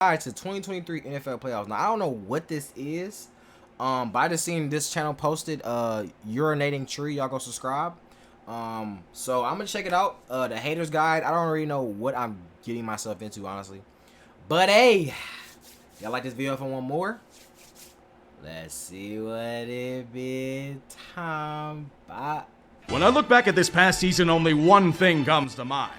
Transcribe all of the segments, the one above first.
To 2023 NFL playoffs. Now I don't know what this is, but I just seen this channel posted urinating tree. Y'all go subscribe. So I'm gonna check it out. The haters guide. I don't really know what I'm getting myself into, honestly. But hey, y'all like this video for one more? Let's see what it be time by. When I look back at this past season, only one thing comes to mind.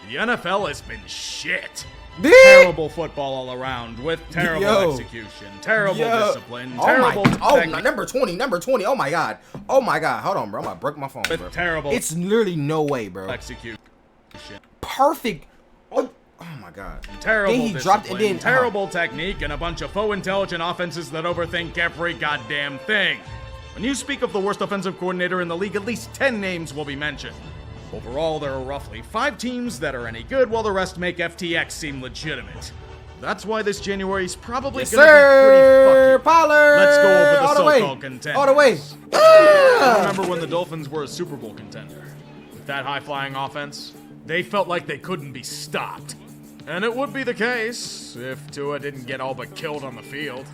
The NFL has been shit. Terrible football all around with terrible execution, terrible discipline, terrible number 20. Oh my god. Hold on, bro. I'm gonna break my phone, bro. Terrible. It's literally no way, bro. Execution. Perfect. Oh my god. Terrible then he dropped and then terrible technique and a bunch of faux intelligent offenses that overthink every goddamn thing. When you speak of the worst offensive coordinator in the league, at least 10 names will be mentioned. Overall, there are roughly 5 teams that are any good, while the rest make FTX seem legitimate. That's why this January is probably going to be pretty fucking. Pollard! Let's go over the so-called contenders. All the way. I remember when the Dolphins were a Super Bowl contender. With that high-flying offense, they felt like they couldn't be stopped. And it would be the case if Tua didn't get all but killed on the field.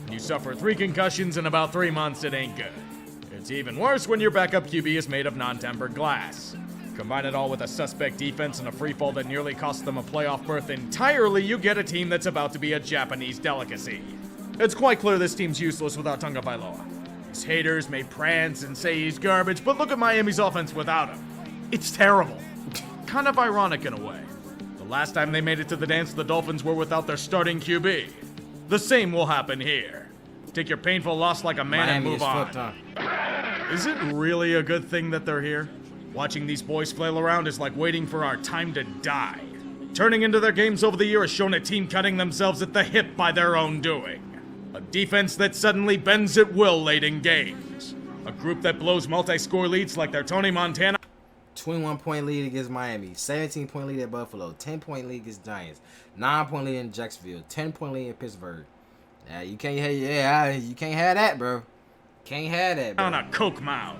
When you suffer 3 concussions in about 3 months, it ain't good. It's even worse when your backup QB is made of non-tempered glass. Combine it all with a suspect defense and a freefall that nearly cost them a playoff berth entirely, you get a team that's about to be a Japanese delicacy. It's quite clear this team's useless without Tonga Bailoa. His haters may prance and say he's garbage, but look at Miami's offense without him. It's terrible. Kind of ironic in a way. The last time they made it to the dance, the Dolphins were without their starting QB. The same will happen here. Take your painful loss like a man and move on. Is it really a good thing that they're here? Watching these boys flail around is like waiting for our time to die. Turning into their games over the year has shown a team cutting themselves at the hip by their own doing. A defense that suddenly bends at will late in games. A group that blows multi-score leads like they're Tony Montana. 21-point lead against Miami, 17-point lead at Buffalo, 10-point lead against Giants, 9-point lead in Jacksonville, 10-point lead in Pittsburgh. You can't have that, bro. Can't have that, bro. On a coke mound.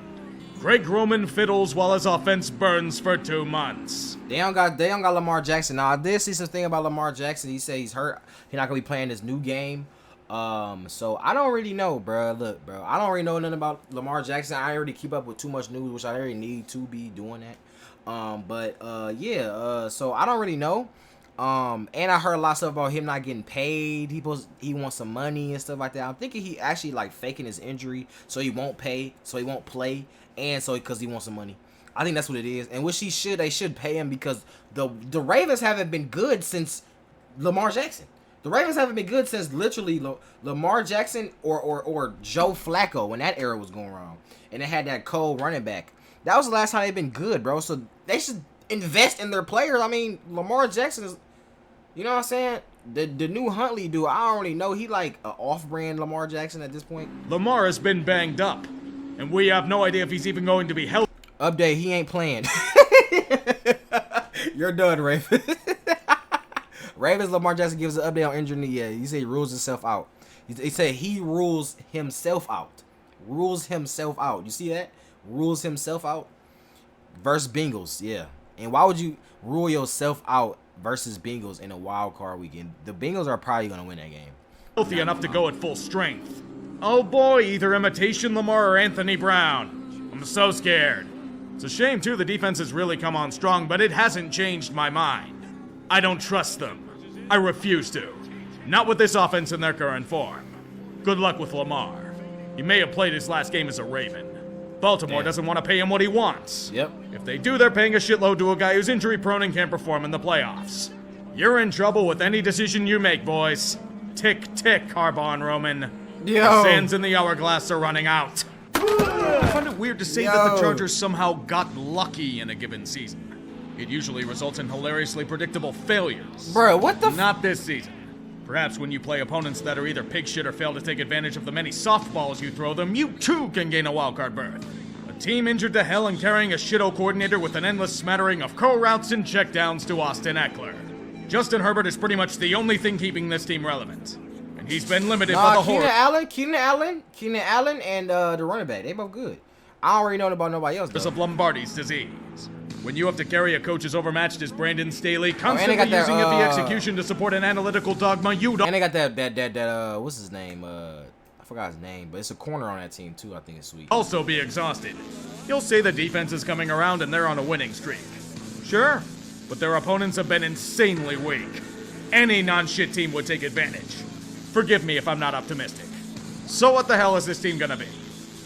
Greg Roman fiddles while his offense burns for 2 months. They don't got Lamar Jackson. Now I did see something about Lamar Jackson. He said he's hurt. He's not gonna be playing this new game. So I don't really know, bro. Look, bro, I don't really know nothing about Lamar Jackson. I already keep up with too much news, which I already need to be doing that. So I don't really know. And I heard a lot of stuff about him not getting paid. He wants some money and stuff like that. I'm thinking he actually like faking his injury so he won't play, and so because he wants some money. I think that's what it is. And which they should pay him because the Ravens haven't been good since Lamar Jackson. The Ravens haven't been good since literally Lamar Jackson or Joe Flacco when that era was going wrong. And they had that cold running back. That was the last time they've been good, bro. So they should invest in their players. I mean, Lamar Jackson is, you know what I'm saying? The new Huntley dude, I don't really know. He like an off-brand Lamar Jackson at this point. Lamar has been banged up, and we have no idea if he's even going to be healthy. Update, he ain't playing. You're done, Ravens. Ravens, Lamar Jackson gives an update on injury. Yeah, he said he rules himself out. He said he rules himself out. Rules himself out. You see that? Rules himself out. Versus Bengals, yeah. And why would you rule yourself out versus Bengals in a wild card weekend? The Bengals are probably going to win that game. Healthy enough to go at full strength. Oh boy, either imitation Lamar or Anthony Brown. I'm so scared. It's a shame, too, the defense has really come on strong, but it hasn't changed my mind. I don't trust them. I refuse to. Not with this offense in their current form. Good luck with Lamar. He may have played his last game as a Raven. Baltimore doesn't want to pay him what he wants. Yep. If they do, they're paying a shitload to a guy who's injury-prone and can't perform in the playoffs. You're in trouble with any decision you make, boys. Tick, tick, Harbaugh and Roman. Yo. The sands in the hourglass are running out. I find it weird to say that the Chargers somehow got lucky in a given season. It usually results in hilariously predictable failures. Bro, what the Not this season. Perhaps when you play opponents that are either pig shit or fail to take advantage of the many softballs you throw them, you too can gain a wildcard berth. A team injured to hell and carrying a shit-o coordinator with an endless smattering of curl routes and checkdowns to Austin Eckler. Justin Herbert is pretty much the only thing keeping this team relevant. And he's been limited by the horror. Keenan Allen, and the running back. They both good. I don't really know about nobody else, though. Of Lombardi's disease. When you have to carry a coach as overmatched as Brandon Staley, and constantly they got that, using of the execution to support an analytical dogma, you don't. And they got that what's his name? I forgot his name, but it's a corner on that team too. I think it's sweet. Also be exhausted. You'll say the defense is coming around and they're on a winning streak. Sure, but their opponents have been insanely weak. Any non-shit team would take advantage. Forgive me if I'm not optimistic. So what the hell is this team gonna be?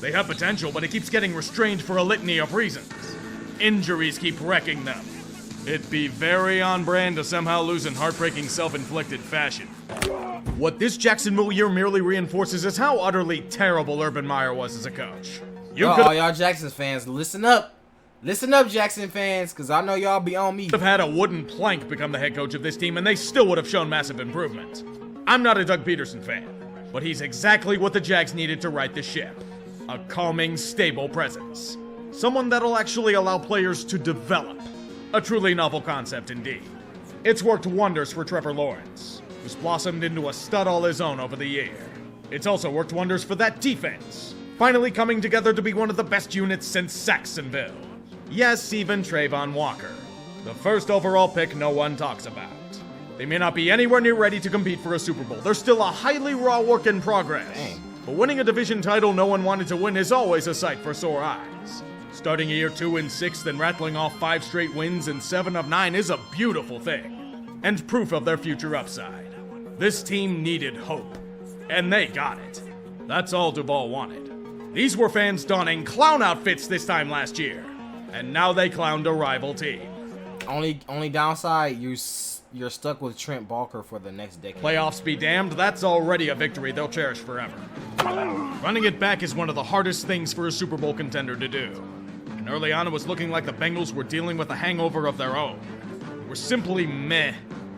They have potential, but it keeps getting restrained for a litany of reasons. Injuries keep wrecking them. It'd be very on brand to somehow lose in heartbreaking self-inflicted fashion. What this Jacksonville year merely reinforces is how utterly terrible Urban Meyer was as a coach. All y'all Jackson fans, listen up. Listen up, Jackson fans, because I know y'all be on me. Have had a wooden plank become the head coach of this team, and they still would have shown massive improvement. I'm not a Doug Peterson fan, but he's exactly what the Jags needed to right the ship. A calming, stable presence. Someone that'll actually allow players to develop. A truly novel concept indeed. It's worked wonders for Trevor Lawrence, who's blossomed into a stud all his own over the year. It's also worked wonders for that defense, finally coming together to be one of the best units since Saxonville. Yes, even Trayvon Walker, the first overall pick no one talks about. They may not be anywhere near ready to compete for a Super Bowl. They're still a highly raw work in progress. Dang. But winning a division title no one wanted to win is always a sight for sore eyes. Starting a year 2-6, then rattling off 5 straight wins and 7 of 9 is a beautiful thing, and proof of their future upside. This team needed hope, and they got it. That's all Duval wanted. These were fans donning clown outfits this time last year, and now they clowned a rival team. Only downside, you're stuck with Trent Balker for the next decade. Playoffs be damned, that's already a victory they'll cherish forever. Running it back is one of the hardest things for a Super Bowl contender to do. And early on, it was looking like the Bengals were dealing with a hangover of their own. We're simply meh.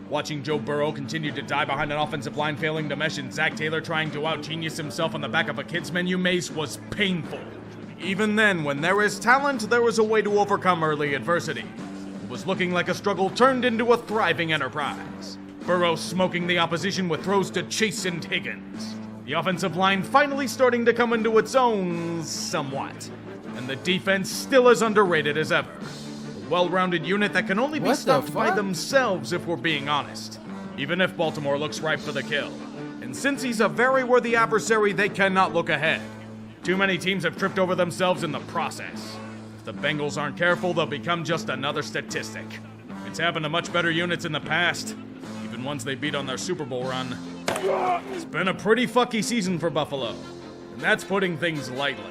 Watching Joe Burrow continue to die behind an offensive line failing to mesh and Zach Taylor trying to out-genius himself on the back of a kids' menu maze was painful. Even then, when there is talent, there is a way to overcome early adversity. It was looking like a struggle turned into a thriving enterprise. Burrow smoking the opposition with throws to Chase and Higgins. The offensive line finally starting to come into its own somewhat. And the defense still as underrated as ever. A well-rounded unit that can only be stopped by themselves if we're being honest. Even if Baltimore looks ripe for the kill. And since he's a very worthy adversary, they cannot look ahead. Too many teams have tripped over themselves in the process. If the Bengals aren't careful, they'll become just another statistic. It's happened to much better units in the past, even ones they beat on their Super Bowl run. It's been a pretty fucky season for Buffalo, and that's putting things lightly.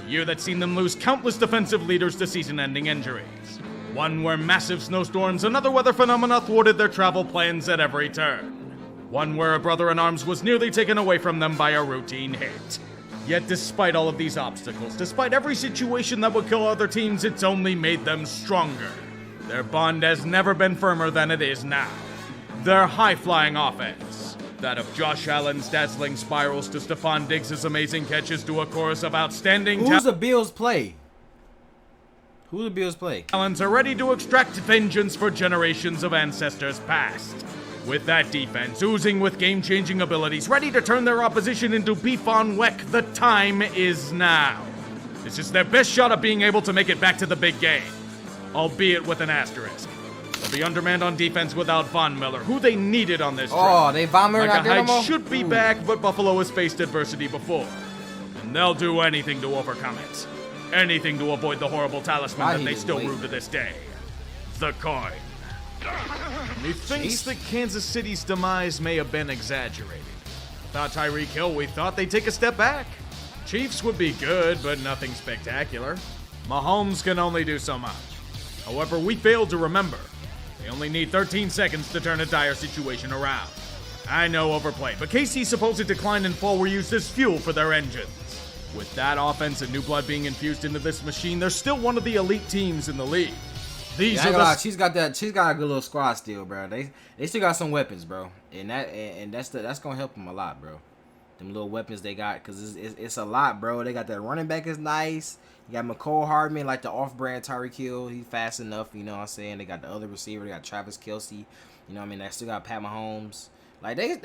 A year that's seen them lose countless defensive leaders to season-ending injuries. One where massive snowstorms and other weather phenomena thwarted their travel plans at every turn. One where a brother-in-arms was nearly taken away from them by a routine hit. Yet despite all of these obstacles, despite every situation that would kill other teams, it's only made them stronger. Their bond has never been firmer than it is now. Their high-flying offense, that of Josh Allen's dazzling spirals to Stephon Diggs' amazing catches to a chorus of outstanding Who's the Bills play? Who the Bills play? Talents are ready to extract vengeance for generations of ancestors past. With that defense oozing with game-changing abilities, ready to turn their opposition into beef on weck, the time is now. This is their best shot at being able to make it back to the big game, albeit with an asterisk. They'll be undermanned on defense without Von Miller, who they needed on this trip. Oh, they Von Miller Micah out there no Hyde more? should be back, but Buffalo has faced adversity before, and they'll do anything to overcome it. Anything to avoid the horrible talisman that they still rue to this day. The coin. Methinks that Kansas City's demise may have been exaggerated. Without Tyreek Hill, we thought they'd take a step back. Chiefs would be good, but nothing spectacular. Mahomes can only do so much. However, we failed to remember. They only need 13 seconds to turn a dire situation around. I know overplay, but KC's supposed decline and fall were used as fuel for their engines. With that offense and new blood being infused into this machine, they're still one of the elite teams in the league. These are the... She's got a good little squad still, bro. They still got some weapons, bro, and that's gonna help them a lot, bro. Them little weapons they got, cause it's a lot, bro. They got that running back is nice. You got McCole Hardman, like the off-brand Tyreek Hill. He's fast enough, you know what I'm saying. They got the other receiver. They got Travis Kelce. You know what I mean. They still got Pat Mahomes. Like they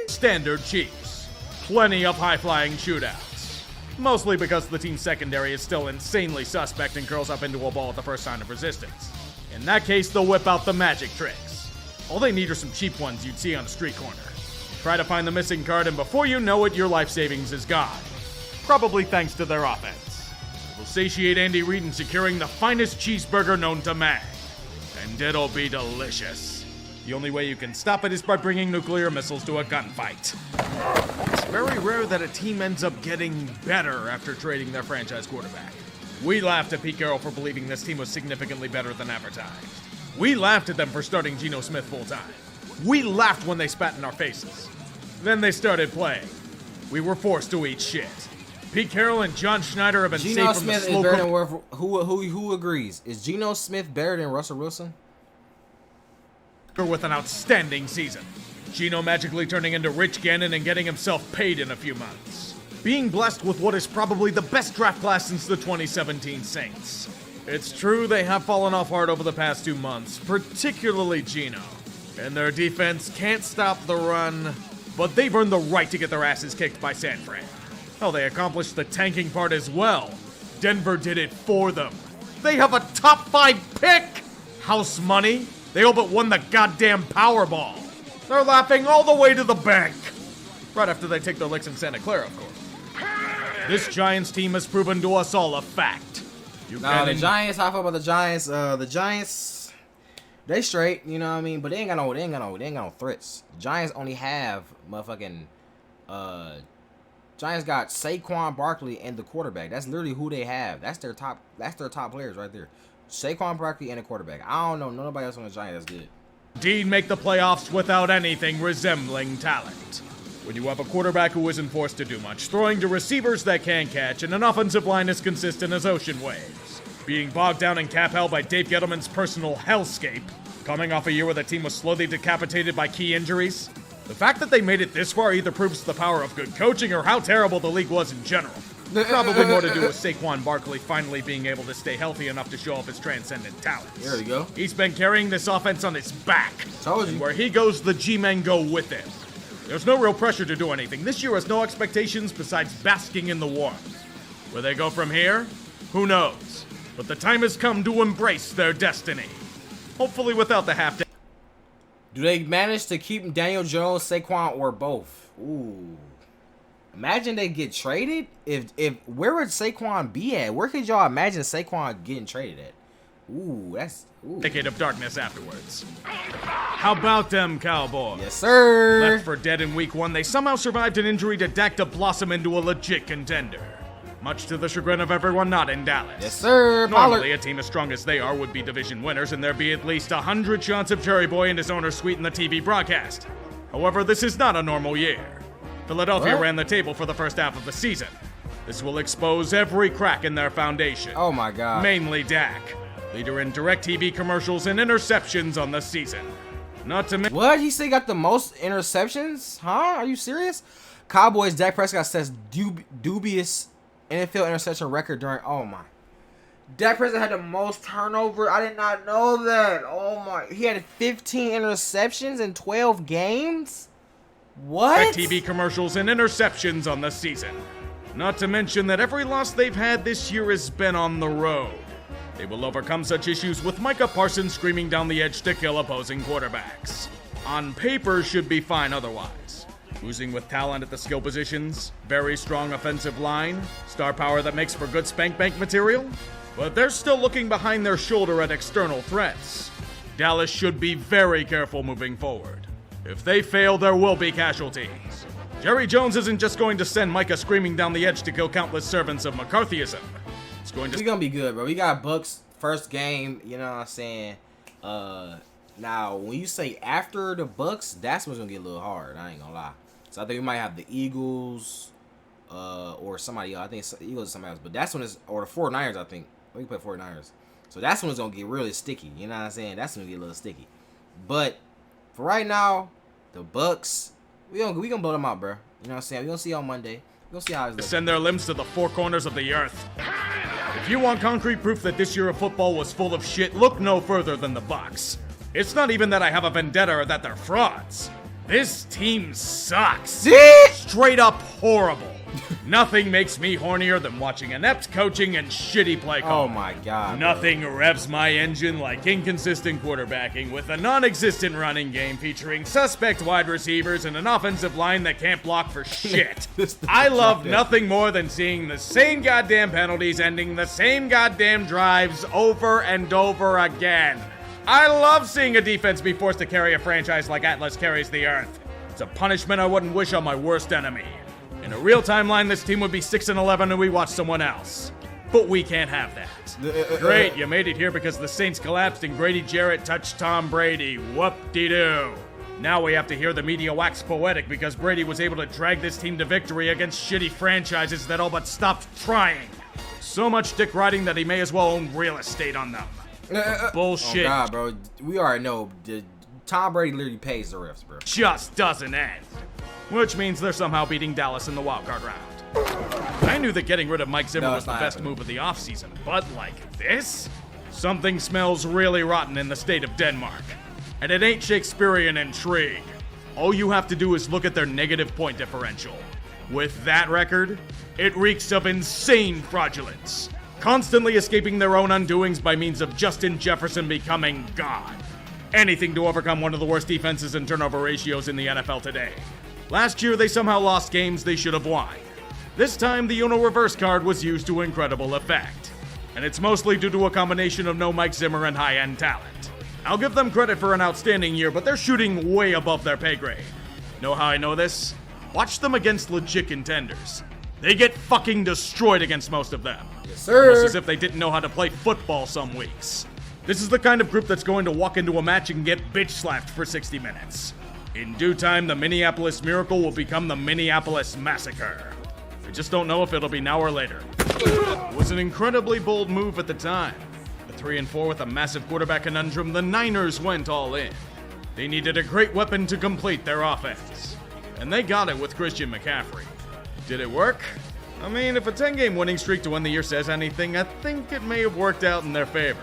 standard Chiefs. Plenty of high-flying shootouts. Mostly because the team's secondary is still insanely suspect and curls up into a ball at the first sign of resistance. In that case, they'll whip out the magic tricks. All they need are some cheap ones you'd see on a street corner. Try to find the missing card, and before you know it, your life savings is gone. Probably thanks to their offense. It will satiate Andy Reid in securing the finest cheeseburger known to man. And it'll be delicious. The only way you can stop it is by bringing nuclear missiles to a gunfight. It's very rare that a team ends up getting better after trading their franchise quarterback. We laughed at Pete Carroll for believing this team was significantly better than advertised. We laughed at them for starting Geno Smith full-time. We laughed when they spat in our faces. Then they started playing. We were forced to eat shit. Pete Carroll and John Schneider have been Geno saved from Smith the slow is better than who agrees? Is Geno Smith better than Russell Wilson? With an outstanding season. Geno magically turning into Rich Gannon and getting himself paid in a few months. Being blessed with what is probably the best draft class since the 2017 Saints. It's true they have fallen off hard over the past 2 months, particularly Geno. And their defense can't stop the run, but they've earned the right to get their asses kicked by San Fran. Hell, they accomplished the tanking part as well. Denver did it for them. They have a top 5 pick! House money. They all but won the goddamn Powerball. They're laughing all the way to the bank. Right after they take their licks in Santa Clara, of course. This Giants team has proven to us all a fact. The Giants, how about the Giants? The Giants, they straight, you know what I mean? But they ain't got no threats. The Giants only have motherfucking, Giants got Saquon Barkley and the quarterback. That's literally who they have. That's their top players right there. Saquon Barkley and a quarterback. I don't know nobody else on the Giants that's good. Indeed, make the playoffs without anything resembling talent. When you have a quarterback who isn't forced to do much, throwing to receivers that can catch, and an offensive line as consistent as ocean waves. Being bogged down in cap hell by Dave Gettleman's personal hellscape, coming off a year where the team was slowly decapitated by key injuries. The fact that they made it this far either proves the power of good coaching or how terrible the league was in general. Probably more to do with Saquon Barkley finally being able to stay healthy enough to show off his transcendent talents. There you go. He's been carrying this offense on his back. Told you. And where he goes, the G-men go with him. There's no real pressure to do anything. This year has no expectations besides basking in the warmth. Where they go from here? Who knows? But the time has come to embrace their destiny. Hopefully without the half-day. Do they manage to keep Daniel Jones, Saquon, or both? Ooh. Imagine they get traded. If where would Saquon be at? Where could y'all imagine Saquon getting traded at? Ooh, that's decade of darkness afterwards. How about them Cowboys? Yes, sir. Left for dead in week 1, they somehow survived an injury to Dak to blossom into a legit contender. Much to the chagrin of everyone not in Dallas. Yes, sir. Normally, a team as strong as they are would be division winners, and there'd be at least 100 shots of Cherry Boy and his owner sweeten the TV broadcast. However, this is not a normal year. Philadelphia ran the table for the first half of the season. This will expose every crack in their foundation. Oh my God. Mainly Dak, leader in direct TV commercials and interceptions on the season. Not to mention... What? He said he got the most interceptions? Huh? Are you serious? Cowboys, Dak Prescott says dubious NFL interception record during... Oh my. Dak Prescott had the most turnover. I did not know that. Oh my. He had 15 interceptions in 12 games? What? TV commercials and interceptions on the season. Not to mention that every loss they've had this year has been on the road. They will overcome such issues with Micah Parsons screaming down the edge to kill opposing quarterbacks. On paper, should be fine otherwise. Oozing with talent at the skill positions, very strong offensive line, star power that makes for good spank bank material. But they're still looking behind their shoulder at external threats. Dallas should be very careful moving forward. If they fail, there will be casualties. Jerry Jones isn't just going to send Micah screaming down the edge to kill countless servants of McCarthyism. It's going to... We're gonna be good, bro. We got Bucks first game, you know what I'm saying? Now, when you say after the Bucks, that's when it's gonna get a little hard. I ain't gonna lie. So I think we might have the Eagles, or somebody else. I think it's Eagles or somebody else. But that's when it's... Or the 49ers, I think. We play 49ers. So that's when it's gonna get really sticky. You know what I'm saying? That's when it's gonna get a little sticky. But... For right now, the Bucks, we gonna blow them out, bro. You know what I'm saying? We gonna see on Monday. We gonna see how it's looking. Send their limbs to the four corners of the earth. If you want concrete proof that this year of football was full of shit, look no further than the Bucs. It's not even that I have a vendetta or that they're frauds. This team sucks. See? Straight up horrible. Nothing makes me hornier than watching inept coaching and shitty play call. Oh my god. Nothing revs my engine like inconsistent quarterbacking with a non-existent running game featuring suspect wide receivers and an offensive line that can't block for shit. I love nothing more than seeing the same goddamn penalties ending the same goddamn drives over and over again. I love seeing a defense be forced to carry a franchise like Atlas carries the earth. It's a punishment I wouldn't wish on my worst enemy. In a real timeline, this team would be 6-11 and we watch someone else. But we can't have that. Great, you made it here because the Saints collapsed and Grady Jarrett touched Tom Brady. Whoop-de-doo. Now we have to hear the media wax poetic because Brady was able to drag this team to victory against shitty franchises that all but stopped trying. So much dick riding that he may as well own real estate on them. Bullshit. Oh god, bro. We already know. Tom Brady literally pays the refs, bro. Just doesn't end. Which means they're somehow beating Dallas in the wildcard round. I knew that getting rid of Mike Zimmer was the best move of the offseason, but like this? Something smells really rotten in the state of Denmark. And it ain't Shakespearean intrigue. All you have to do is look at their negative point differential. With that record, it reeks of insane fraudulence. Constantly escaping their own undoings by means of Justin Jefferson becoming God. Anything to overcome one of the worst defenses and turnover ratios in the NFL today. Last year, they somehow lost games they should have won. This time, the Uno reverse card was used to incredible effect. And it's mostly due to a combination of no Mike Zimmer and high-end talent. I'll give them credit for an outstanding year, but they're shooting way above their pay grade. Know how I know this? Watch them against legit contenders. They get fucking destroyed against most of them. Yes, sir. Almost as if they didn't know how to play football some weeks. This is the kind of group that's going to walk into a match and get bitch slapped for 60 minutes. In due time, the Minneapolis Miracle will become the Minneapolis Massacre. I just don't know if it'll be now or later. It was an incredibly bold move at the time. At 3-4 with a massive quarterback conundrum, the Niners went all in. They needed a great weapon to complete their offense. And they got it with Christian McCaffrey. Did it work? I mean, if a 10-game winning streak to end the year says anything, I think it may have worked out in their favor.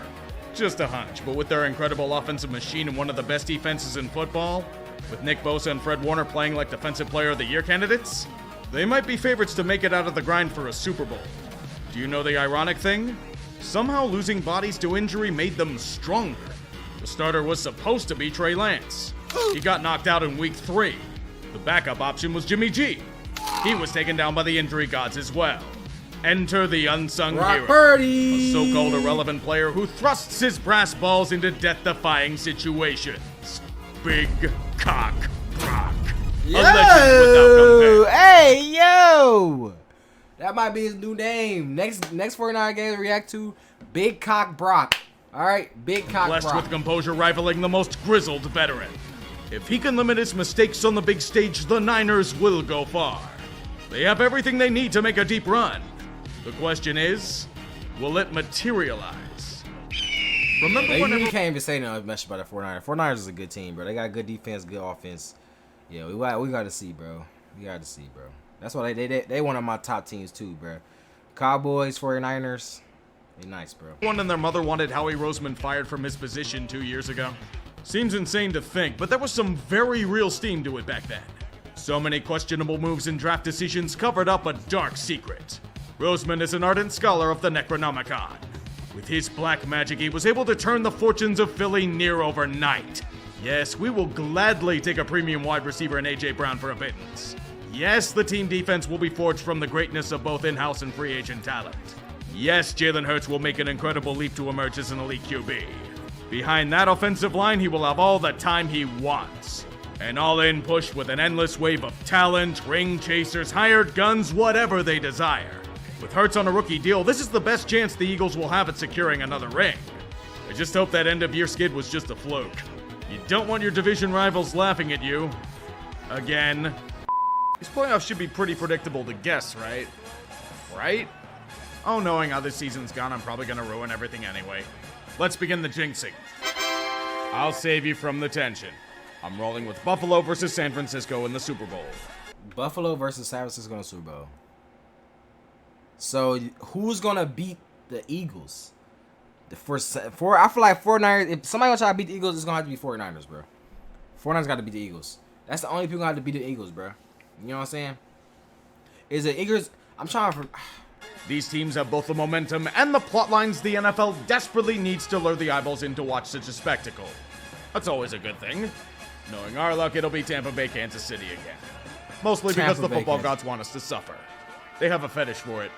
Just a hunch, but with their incredible offensive machine and one of the best defenses in football, with Nick Bosa and Fred Warner playing like Defensive Player of the Year candidates, they might be favorites to make it out of the grind for a Super Bowl. Do you know the ironic thing? Somehow losing bodies to injury made them stronger. The starter was supposed to be Trey Lance. He got knocked out in week 3. The backup option was Jimmy G. He was taken down by the injury gods as well. Enter the unsung hero, Purdy. a so-called irrelevant player who thrusts his brass balls into death-defying situations. Big Cock Brock. Yo! A legend without compare. Hey, yo! That might be his new name. Next 49 games to react to, Big Cock Brock. All right, Big Cock Blessed Brock. with composure rivaling the most grizzled veteran. If he can limit his mistakes on the big stage, the Niners will go far. They have everything they need to make a deep run. The question is, will it materialize? Remember You whenever... can't even say nothing much about the 49ers. 49ers is a good team, bro. They got good defense, good offense. Yeah, we got to see, bro. We got to see, bro. That's why they one of my top teams too, bro. Cowboys, 49ers, they nice, bro. One and their mother wanted Howie Roseman fired from his position 2 years ago. Seems insane to think, but there was some very real steam to it back then. So many questionable moves and draft decisions covered up a dark secret. Roseman is an ardent scholar of the Necronomicon. With his black magic, he was able to turn the fortunes of Philly near overnight. Yes, we will gladly take a premium wide receiver in A.J. Brown for a pittance. Yes, the team defense will be forged from the greatness of both in-house and free agent talent. Yes, Jalen Hurts will make an incredible leap to emerge as an elite QB. Behind that offensive line, he will have all the time he wants. An all-in push with an endless wave of talent, ring chasers, hired guns, whatever they desire. With Hurts on a rookie deal, this is the best chance the Eagles will have at securing another ring. I just hope that end-of-year skid was just a fluke. You don't want your division rivals laughing at you. Again. These playoffs should be pretty predictable to guess, right? Right? Oh, knowing how this season's gone, I'm probably gonna ruin everything anyway. Let's begin the jinxing. I'll save you from the tension. I'm rolling with Buffalo versus San Francisco in the Super Bowl. Buffalo versus San Francisco in the Super Bowl. So who's gonna beat the Eagles? I feel like 49ers. If somebody gonna try to beat the Eagles, it's gonna have to be 49ers, bro. 49ers got to beat the Eagles. That's the only people who have to beat the Eagles, bro. You know what I'm saying? Is the Eagles? I'm trying to. These teams have both the momentum and the plot lines the NFL desperately needs to lure the eyeballs in to watch such a spectacle. That's always a good thing. Knowing our luck, it'll be Tampa Bay, Kansas City again. Mostly because the football gods want us to suffer. They have a fetish for it.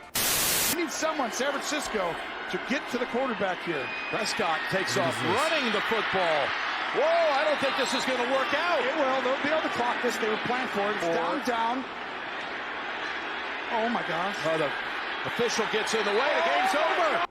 We need someone, San Francisco, to get to the quarterback here. Prescott takes off running the football. Whoa, I don't think this is going to work out. It will. They'll be able to clock this. They were planning for it. It's down. Oh, my gosh. The official gets in the way. The game's over.